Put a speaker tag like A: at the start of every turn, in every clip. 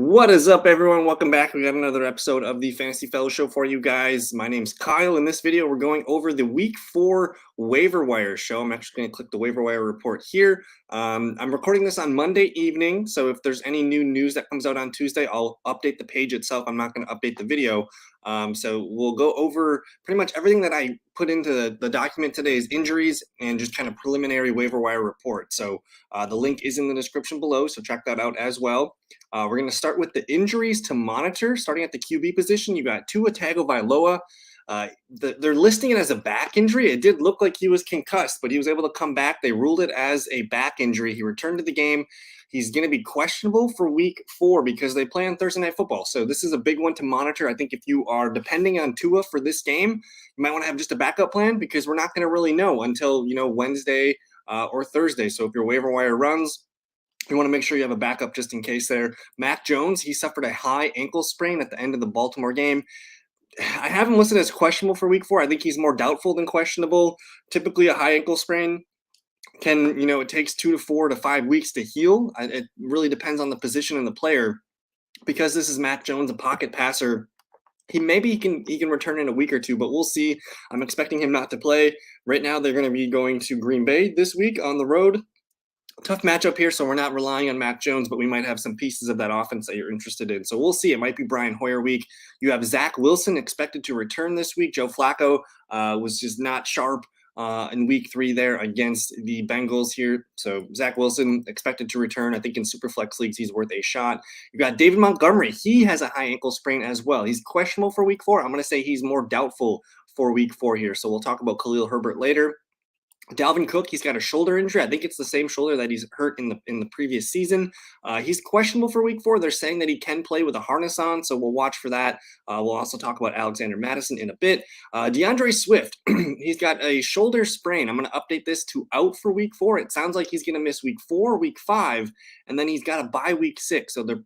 A: What is up, everyone? Welcome back. We got another episode of the Fantasy Fellow Show for you guys. My name's Kyle. In this video, we're going over the Week 4 Waiver Wire show. I'm actually going to click the Waiver Wire Report here. I'm recording this on Monday evening, so if there's any new news that comes out on Tuesday, I'll update the page itself. I'm not going to update the video. So we'll go over pretty much everything that I put into the document today's injuries and just kind of preliminary Waiver Wire Report. So the link is in the description below, so check that out as well. We're going to start with the injuries to monitor. Starting at the QB position, you got Tua Tagovailoa. They're listing it as a back injury. It did look like he was concussed, but he was able to come back. They ruled it as a back injury. He returned to the game. He's going to be questionable for Week 4 because they play on Thursday Night Football. So this is a big one to monitor. I think if you are depending on Tua for this game, you might want to have just a backup plan because we're not going to really know until Wednesday or Thursday. So if your waiver wire runs, you want to make sure you have a backup just in case there. Mac Jones, he suffered a high ankle sprain at the end of the Baltimore game. I have him listed as questionable for Week 4. I think he's more doubtful than questionable. Typically, a high ankle sprain it takes 2 to 4 to 5 weeks to heal. It really depends on the position and the player. Because this is Mac Jones, a pocket passer, he can return in a week or two, but we'll see. I'm expecting him not to play. Right now, they're going to be going to Green Bay this week on the road. Tough matchup here, so we're not relying on Mac Jones, but we might have some pieces of that offense that you're interested in. So we'll see. It might be Brian Hoyer week. You have Zach Wilson expected to return this week. Joe Flacco was just not sharp in Week 3 there against the Bengals here. So Zach Wilson expected to return. I think in Superflex leagues, he's worth a shot. You got David Montgomery. He has a high ankle sprain as well. He's questionable for Week 4. I'm going to say he's more doubtful for Week 4 here. So we'll talk about Khalil Herbert later. Dalvin Cook, he's got a shoulder injury. I think it's the same shoulder that he's hurt in the previous season. He's questionable for Week 4. They're saying that he can play with a harness on, so we'll watch for that. We'll also talk about Alexander Mattison in a bit. DeAndre Swift, he's got a shoulder sprain. I'm going to update this to out for Week 4. It sounds like he's going to miss Week 4, Week 5, and then he's got a bye Week 6. So they're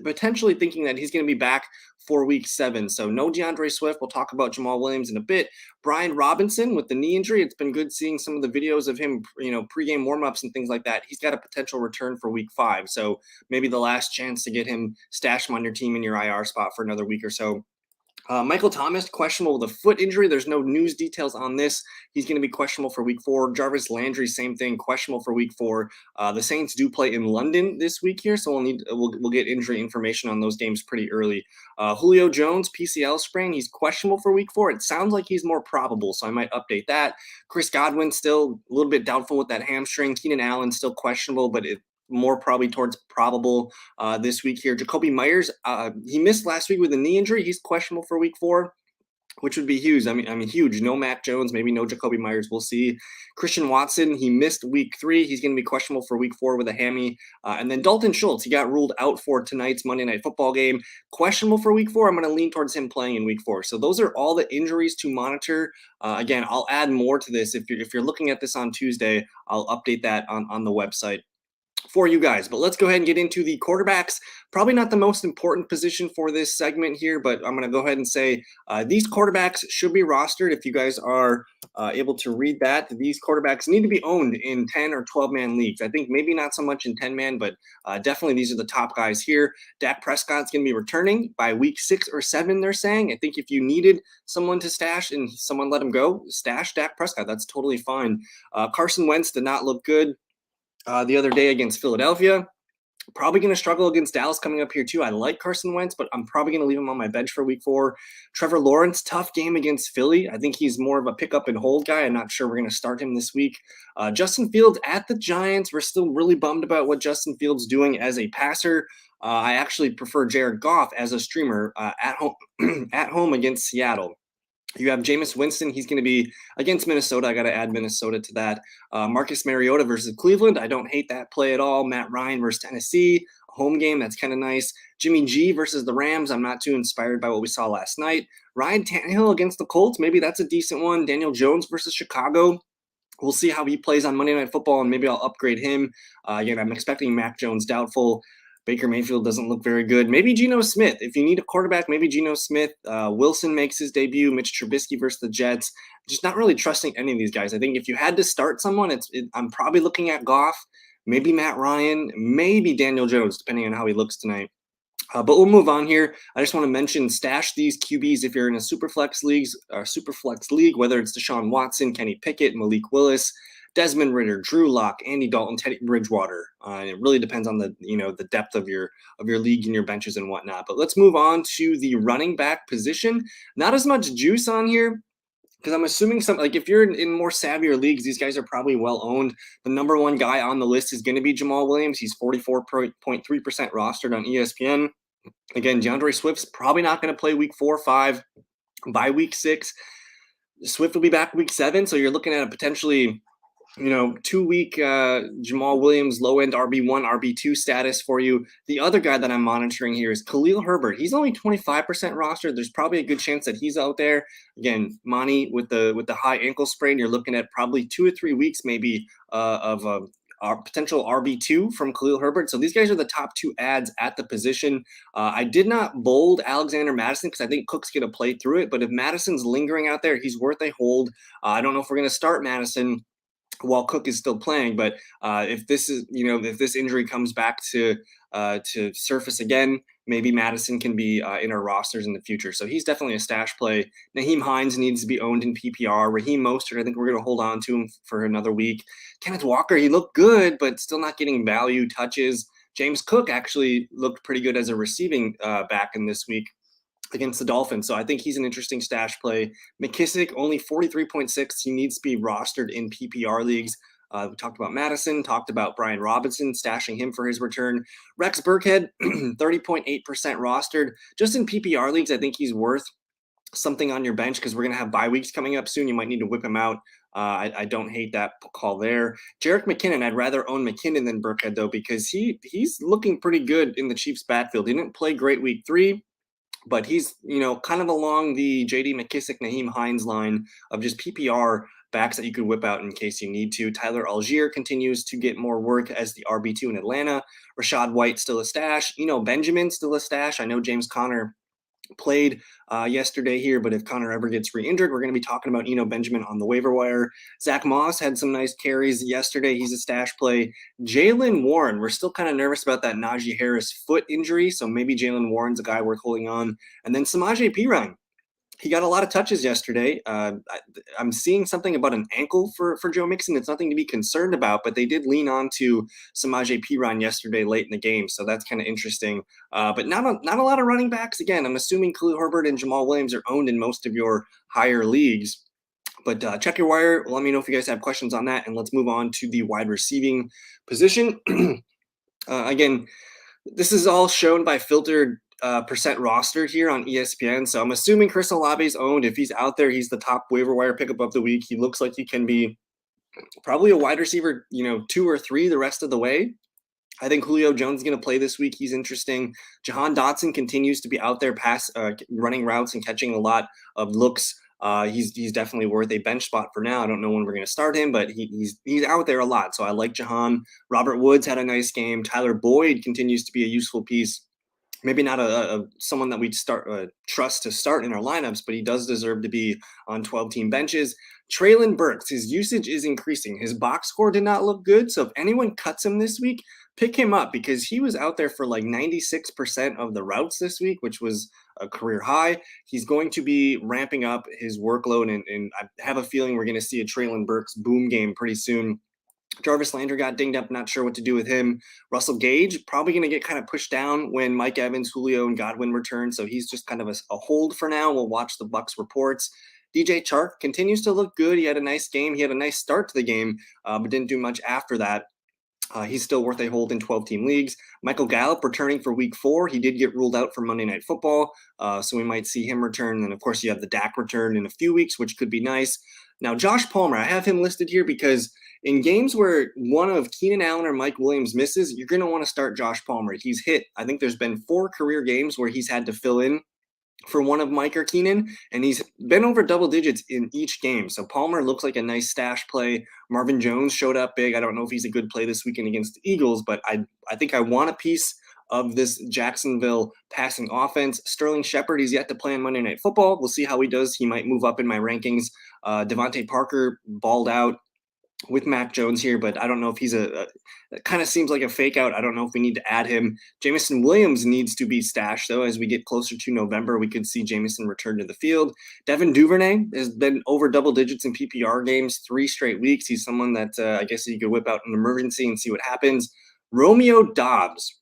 A: potentially thinking that he's going to be back for Week 7. So no DeAndre Swift. We'll talk about Jamal Williams in a bit. Brian Robinson with the knee injury. It's been good seeing some of the videos of him, pregame warmups and things like that. He's got a potential return for Week 5. So maybe the last chance to get him, stash him on your team in your IR spot for another week or so. Michael Thomas, questionable with a foot injury. There's no news details on this. He's going to be questionable for Week 4. Jarvis Landry, same thing, questionable for Week 4. The Saints do play in London this week here, so we'll get injury information on those games pretty early. Julio Jones, PCL sprain. He's questionable for Week 4. It sounds like he's more probable, so I might update that. Chris Godwin still a little bit doubtful with that hamstring. Keenan Allen still questionable, but more probably towards probable this week here. Jacoby Myers, he missed last week with a knee injury. He's questionable for Week 4, which would be huge. I mean, huge. No Mac Jones, maybe no Jacoby Myers. We'll see. Christian Watson, he missed Week 3. He's going to be questionable for Week 4 with a hammy. And then Dalton Schultz, he got ruled out for tonight's Monday Night Football game. Questionable for Week 4. I'm going to lean towards him playing in Week 4. So those are all the injuries to monitor. Again, I'll add more to this. If you're looking at this on Tuesday, I'll update that on the website for you guys. But let's go ahead and get into the quarterbacks. Probably not the most important position for this segment here, but I'm going to go ahead and say these quarterbacks should be rostered. If you guys are able to read that, these quarterbacks need to be owned in 10 or 12-man leagues. I think maybe not so much in 10-man, but definitely these are the top guys here. Dak Prescott's going to be returning by Week 6 or 7, they're saying. I think if you needed someone to stash and someone let him go, stash Dak Prescott. That's totally fine. Carson Wentz did not look good the other day against Philadelphia. Probably going to struggle against Dallas coming up here too. I like Carson Wentz, but I'm probably going to leave him on my bench for Week 4. Trevor Lawrence, tough game against Philly. I think he's more of a pick up and hold guy. I'm not sure we're going to start him this week. Justin Fields at the Giants. We're still really bummed about what Justin Fields doing as a passer. I actually prefer Jared Goff as a streamer at home against Seattle. You have Jameis Winston. He's going to be against Minnesota. I got to add Minnesota to that. Marcus Mariota versus Cleveland. I don't hate that play at all. Matt Ryan versus Tennessee. A home game. That's kind of nice. Jimmy G versus the Rams. I'm not too inspired by what we saw last night. Ryan Tannehill against the Colts. Maybe that's a decent one. Daniel Jones versus Chicago. We'll see how he plays on Monday Night Football, and maybe I'll upgrade him. Again, I'm expecting Mac Jones doubtful. Baker Mayfield doesn't look very good. Maybe Geno Smith. If you need a quarterback, maybe Geno Smith. Wilson makes his debut. Mitch Trubisky versus the Jets. Just not really trusting any of these guys. I think if you had to start someone, I'm probably looking at Goff, maybe Matt Ryan, maybe Daniel Jones, depending on how he looks tonight. But we'll move on here. I just want to mention stash these QBs if you're in a super flex league, whether it's Deshaun Watson, Kenny Pickett, Malik Willis, Desmond Ritter, Drew Lock, Andy Dalton, Teddy Bridgewater. It really depends on the depth of your league and your benches and whatnot. But let's move on to the running back position. Not as much juice on here, because I'm assuming if you're in more savvier leagues, these guys are probably well owned. The number one guy on the list is going to be Jamal Williams. He's 44.3% rostered on ESPN. Again, DeAndre Swift's probably not going to play week 4 or 5. By week 6, Swift will be back week 7. So you're looking at a potentially 2-week Jamal Williams low-end RB1, RB2 status for you. The other guy that I'm monitoring here is Khalil Herbert. He's only 25% rostered. There's probably a good chance that he's out there. Again, Monty with the high ankle sprain, you're looking at probably 2 or 3 weeks maybe of our potential RB2 from Khalil Herbert. So these guys are the top 2 ads at the position. I did not bold Alexander Madison because I think Cook's going to play through it. But if Madison's lingering out there, he's worth a hold. I don't know if we're going to start Madison while Cook is still playing, but if this injury comes back to surface again, maybe Madison can be in our rosters in the future. So he's definitely a stash play. Nyheim Hines needs to be owned in PPR. Raheem Mostert, I think we're going to hold on to him for another week. Kenneth Walker, he looked good, but still not getting value touches. James Cook actually looked pretty good as a receiving back in this week against the Dolphins. So I think he's an interesting stash play. McKissick, only 43.6. He needs to be rostered in PPR leagues. We talked about Madison, talked about Brian Robinson, stashing him for his return. Rex Burkhead, 30.8% rostered. Just in PPR leagues, I think he's worth something on your bench because we're going to have bye weeks coming up soon. You might need to whip him out. I don't hate that call there. Jerick McKinnon, I'd rather own McKinnon than Burkhead, though, because he's looking pretty good in the Chiefs' backfield. He didn't play great week 3. But he's, kind of along the J.D. McKissick, Nyheim Hines line of just PPR backs that you could whip out in case you need to. Tyler Algier continues to get more work as the RB2 in Atlanta. Rashad White still a stash. Benjamin still a stash. I know James Conner played yesterday here, but if Connor ever gets re-injured, we're going to be talking about Benjamin on the waiver wire. Zach Moss had some nice carries yesterday. He's a stash play. Jaylen Warren, we're still kind of nervous about that Najee Harris foot injury, so maybe Jaylen Warren's a guy worth holding on. And then Samaje Perine. He got a lot of touches yesterday. I'm seeing something about an ankle for Joe Mixon. It's nothing to be concerned about, but they did lean on to Samaje Perine yesterday late in the game, so that's kind of interesting. But not a lot of running backs. Again, I'm assuming Khalil Herbert and Jamal Williams are owned in most of your higher leagues. But check your wire. Let me know if you guys have questions on that, and let's move on to the wide receiving position. Again, this is all shown by filtered percent rostered here on ESPN. So I'm assuming Chris Olave is owned. If he's out there, he's the top waiver wire pickup of the week. He looks like he can be probably a wide receiver, 2 or 3 the rest of the way. I think Julio Jones is going to play this week. He's interesting. Jahan Dotson continues to be out there running routes and catching a lot of looks. He's definitely worth a bench spot for now. I don't know when we're going to start him, but he's out there a lot. So I like Jahan. Robert Woods had a nice game. Tyler Boyd continues to be a useful piece. Maybe not someone that we'd trust to start in our lineups, but he does deserve to be on 12-team benches. Treylon Burks, his usage is increasing. His box score did not look good, so if anyone cuts him this week, pick him up because he was out there for like 96% of the routes this week, which was a career high. He's going to be ramping up his workload, and I have a feeling we're going to see a Treylon Burks boom game pretty soon. Jarvis Landry got dinged up, not sure what to do with him. Russell Gage, probably going to get kind of pushed down when Mike Evans, Julio, and Godwin return, so he's just kind of a hold for now. We'll watch the Bucs reports. DJ Chark continues to look good. He had a nice game. He had a nice start to the game, but didn't do much after that. He's still worth a hold in 12-team leagues. Michael Gallup returning for week 4. He did get ruled out for Monday Night Football, so we might see him return. And, of course, you have the Dak return in a few weeks, which could be nice. Now, Josh Palmer, I have him listed here because in games where one of Keenan Allen or Mike Williams misses, you're going to want to start Josh Palmer. He's hit. I think there's been 4 career games where he's had to fill in for one of Mike or Keenan, and he's been over double digits in each game. So Palmer looks like a nice stash play. Marvin Jones showed up big. I don't know if he's a good play this weekend against the Eagles, but I think I want a piece of this Jacksonville passing offense. Sterling Shepard, he's yet to play on Monday Night Football. We'll see how he does. He might move up in my rankings. Devontae Parker balled out. with Mac Jones here, but I don't know if he's it kind of seems like a fake out. I don't know if we need to add him. Jameson Williams needs to be stashed, though. As we get closer to November, we could see Jameson return to the field. Devin Duvernay has been over double digits in PPR games 3 straight weeks. He's someone that I guess you could whip out an emergency and see what happens. Romeo Doubs.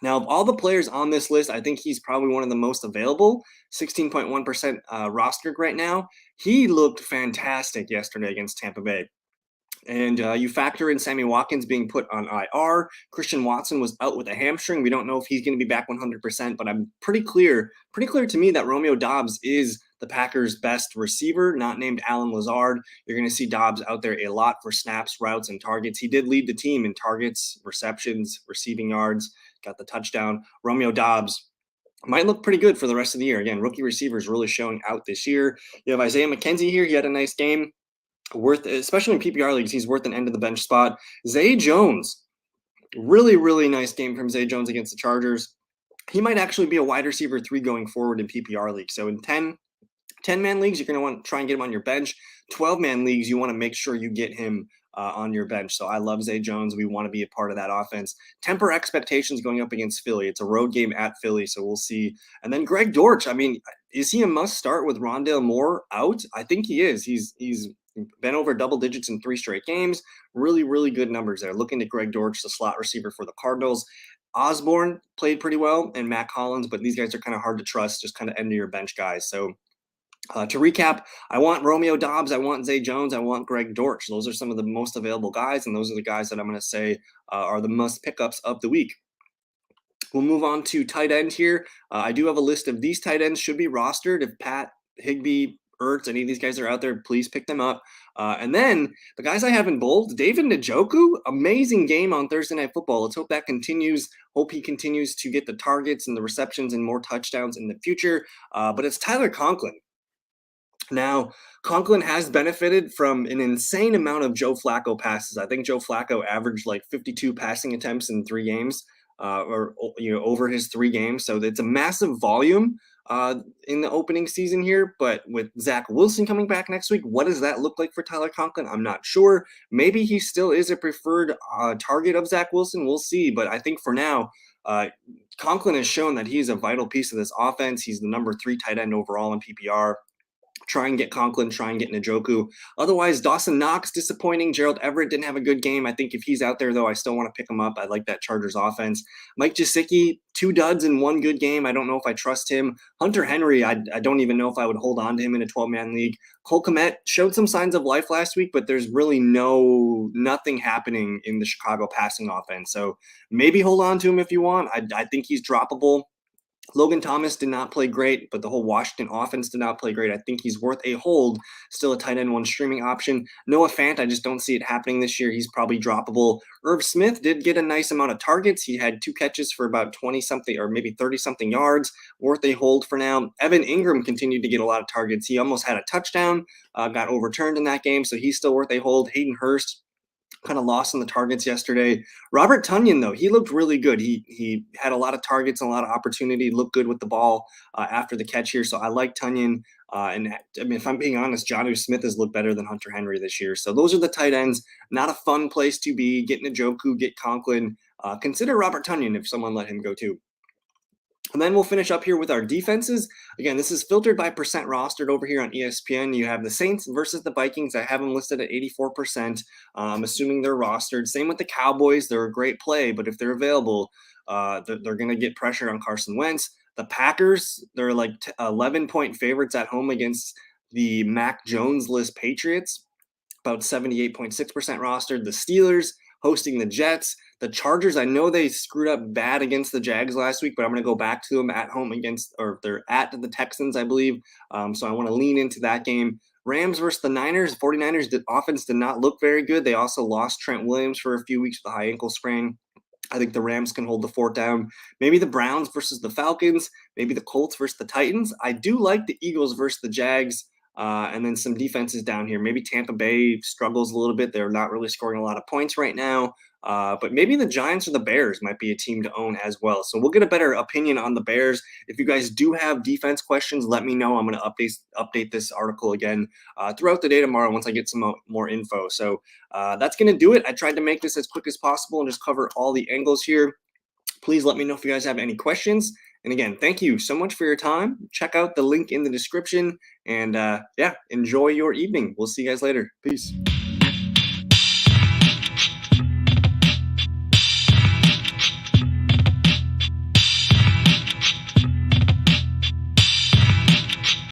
A: Now, of all the players on this list, I think he's probably one of the most available, 16.1% rostered right now. He looked fantastic yesterday against Tampa Bay. And you factor in Sammy Watkins being put on IR. Christian Watson was out with a hamstring. We don't know if he's going to be back 100%, but I'm pretty clear to me that Romeo Doubs is the Packers' best receiver, not named Allen Lazard. You're going to see Doubs out there a lot for snaps, routes, and targets. He did lead the team in targets, receptions, receiving yards, got the touchdown. Romeo Doubs might look pretty good for the rest of the year. Again, rookie receivers really showing out this year. You have Isaiah McKenzie here. He had a nice game. Worth, especially in PPR leagues, he's worth an end of the bench spot. Zay Jones, really nice game from Zay Jones against the Chargers. He might actually be a wide receiver 3 going forward in PPR leagues. So in 10-man leagues, you're going to want to try and get him on your bench. 12-man leagues, you want to make sure you get him on your bench. So I love Zay Jones. We want to be a part of that offense. Temper expectations going up against Philly. It's a road game at Philly, so we'll see. And then Greg Dortch. I mean, is he a must start with Rondale Moore out? I think he is. He's been over double digits in 3 straight games. Really good numbers there. Looking at Greg Dortch, the slot receiver for the Cardinals. Osborne played pretty well, and Matt Collins, but these guys are kind of hard to trust, just kind of end of your bench guys. So to recap, I want Romeo Doubs, I want Zay Jones, I want Greg Dortch. Those are some of the most available guys, and those are the guys that I'm going to say are the must pickups of the week. We'll move on to tight end here. I do have a list of these tight ends should be rostered. If Pat, Higbee, Ertz, any of these guys are out there, please pick them up. And then the guys I have in bold, David Njoku, amazing game on Thursday Night Football. Let's hope that continues. Hope he continues to get the targets and the receptions and more touchdowns in the future. But it's Tyler Conklin. Now, Conklin has benefited from an insane amount of Joe Flacco passes. I think Joe Flacco averaged like 52 passing attempts in 3 games, or over his 3 games. So it's a massive volume in the opening season here. But with Zach Wilson coming back next week, what does that look like for Tyler Conklin? I'm not sure. Maybe he still is a preferred target of Zach Wilson. We'll see. But I think for now, Conklin has shown that he's a vital piece of this offense. He's the number 3 tight end overall in PPR. Try and get Conklin, try and get Njoku. Otherwise, Dawson Knox, disappointing. Gerald Everett didn't have a good game. I think if he's out there, though, I still want to pick him up. I like that Chargers offense. Mike Gesicki, 2 duds in 1 good game. I don't know if I trust him. Hunter Henry, I don't even know if I would hold on to him in a 12-man league. Cole Kmet showed some signs of life last week, but there's really nothing happening in the Chicago passing offense. So maybe hold on to him if you want. I think he's droppable. Logan Thomas did not play great, but the whole Washington offense did not play great. I think he's worth a hold. Still a tight end 1 streaming option. Noah Fant, I just don't see it happening this year. He's probably droppable. Irv Smith did get a nice amount of targets. He had 2 catches for about 20-something or maybe 30-something yards. Worth a hold for now. Evan Ingram continued to get a lot of targets. He almost had a touchdown, got overturned in that game, so he's still worth a hold. Hayden Hurst kind of lost on the targets yesterday. Robert Tonyan, though, he looked really good. He had a lot of targets and a lot of opportunity, looked good with the ball after the catch here. So I like Tonyan. And I mean, if I'm being honest, Jonnu Smith has looked better than Hunter Henry this year. So those are the tight ends. Not a fun place to be. Get Njoku, get Conklin. Consider Robert Tonyan if someone let him go too. And then we'll finish up here with our defenses. Again, this is filtered by percent rostered over here on ESPN. You have the Saints versus the Vikings. I have them listed at 84%. I'm assuming they're rostered. Same with the Cowboys. They're a great play, but if they're available, they're going to get pressure on Carson Wentz. The Packers, they're like 11-point favorites at home against the Mac Jones-less Patriots, about 78.6% rostered. The Steelers hosting the Jets. The Chargers, I know they screwed up bad against the Jags last week, but I'm going to go back to them at home they're at the Texans, I believe. So I want to lean into that game. Rams versus the Niners. 49ers, the offense did not look very good. They also lost Trent Williams for a few weeks with a high ankle sprain. I think the Rams can hold the fort down. Maybe the Browns versus the Falcons. Maybe the Colts versus the Titans. I do like the Eagles versus the Jags. And then some defenses down here. Maybe Tampa Bay struggles a little bit. They're not really scoring a lot of points right now. But maybe the Giants or the Bears might be a team to own as well. So we'll get a better opinion on the Bears. If you guys do have defense questions, let me know. I'm going to update this article again throughout the day tomorrow once I get some more info. So that's going to do it. I tried to make this as quick as possible and just cover all the angles here. Please let me know if you guys have any questions. And again, thank you so much for your time. Check out the link in the description. And yeah, enjoy your evening. We'll see you guys later. Peace.